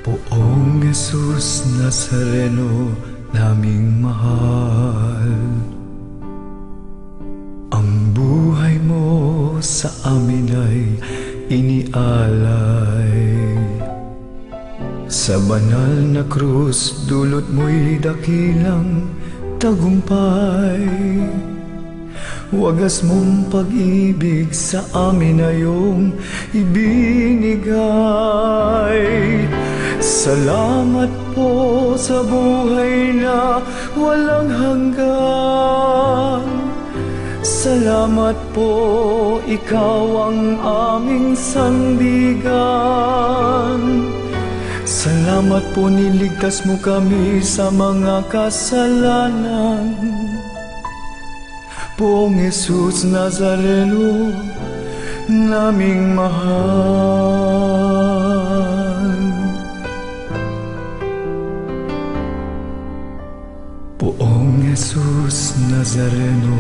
Poong Jesus Nazareno naming mahal, ang buhay mo sa amin ay inialay. Sa banal na krus, dulot mo'y dakilang tagumpay. Wagas mong pag-ibig sa amin na iyong ibinigay. Salamat po sa buhay na walang hanggan. Salamat po, ikaw ang aming sandigan. Salamat po, niligtas mo kami sa mga kasalanan. Poong Jesus Nazareno naming mahal. Poong Jesus Nazareno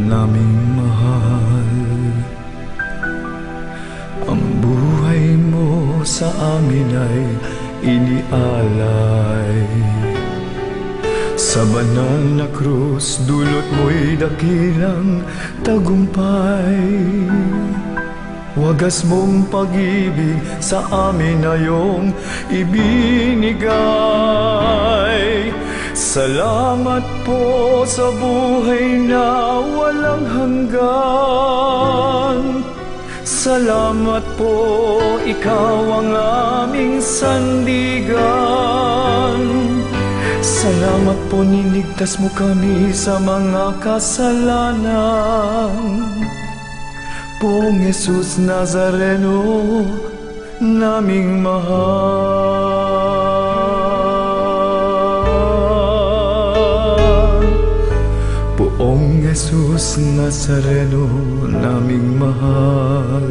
naming mahal, ang buhay mo sa amin ay inialay. Sa banal na krus, dulot mo'y dakilang tagumpay. Wagas mong pag-ibig sa amin na iyong ibinigay. Salamat po sa buhay na walang hanggan. Salamat po, ikaw ang aming sandigan. Salamat po, niligtas mo kami sa mga kasalanan. Poong Jesus Nazareno naming mahal. Poong Jesus Nazareno naming mahal,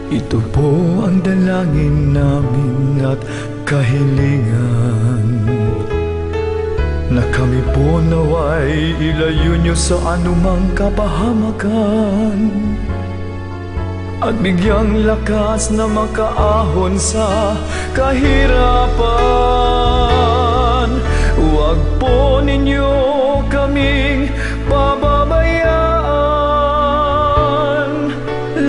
ito po ang dalangin namin at kahilingan, na kami po naway ilayo niyo sa anumang kapahamakan, at bigyang lakas na makaahon sa kahirapan. Huwag po ninyo kaming pababayaan,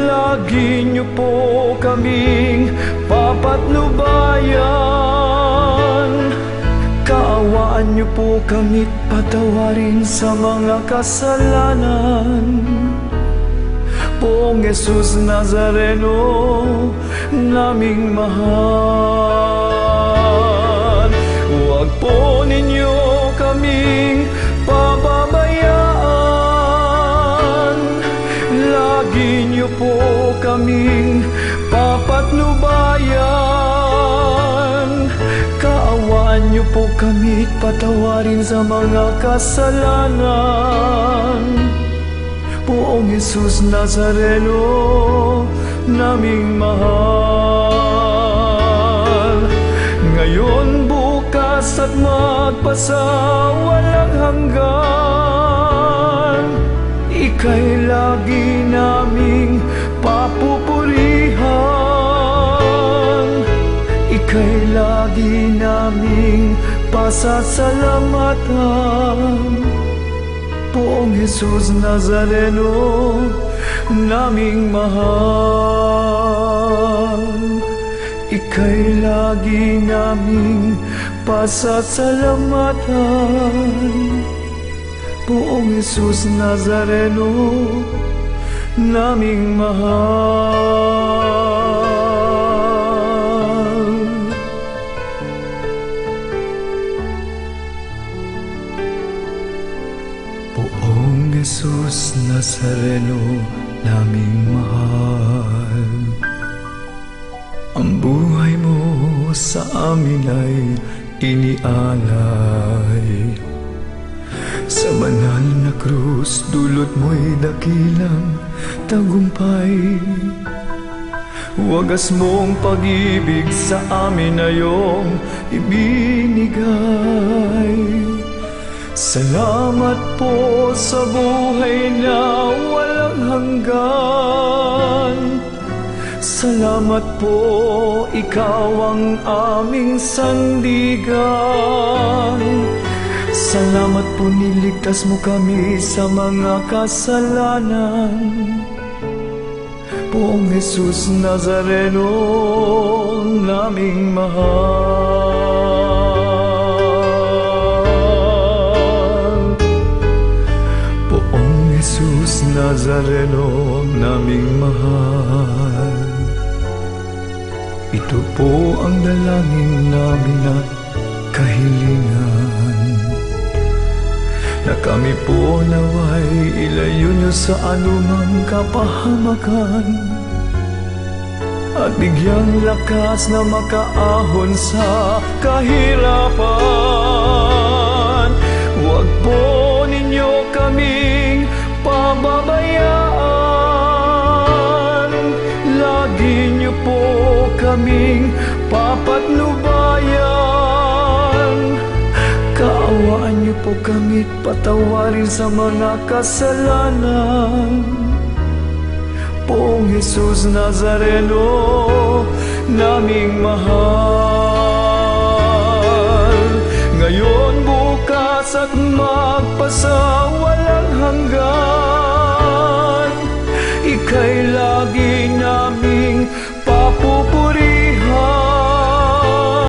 lagi niyo po kaming papatnubayan. Kaawaan niyo po kami't patawarin sa mga kasalanan. Poong Jesus Nazareno naming mahal, huwag po ninyo kaming pababayaan, lagi niyo po kaming papatnubayan. Kaawaan niyo po kami't patawarin sa mga kasalanan. Poong Jesus Nazareno naming mahal, ngayon, bukas at magpasawalang hanggan, ika'y lagi naming papupurihan, ika'y lagi naming pasasalamatan. Poong Jesus Nazareno naming mahal, ika'y lagi naming pasasalamatan. Poong Jesus Nazareno naming mahal. Poong Jesus Nazareno naming mahal, ang buhay mo sa amin ay inialay. Sa banal na krus, dulot mo'y dakilang tagumpay. Wagas mong pag-ibig sa amin na iyong ibinigay. Salamat po sa buhay na walang hanggan. Salamat po, ikaw ang aming sandigan. Salamat po, niligtas mo kami sa mga kasalanan. Poong Jesus Nazareno, naming mahal. Poong Jesus Nazareno, naming mahal. Ito po ang dalangin namin at kahilingan, na kami po naway ilayo niyo sa anumang kapahamakan, at bigyang lakas na makaahon sa kahirapan. Huwag po ninyo kaming pababayaan, lagi niyo po kaming papatnubayan. Kaawaan niyo po kami't patawarin sa mga kasalanan. Poong Jesus Nazareno, naming mahal. Ngayon, bukas at magpasawalang hanggan, ika'y lagi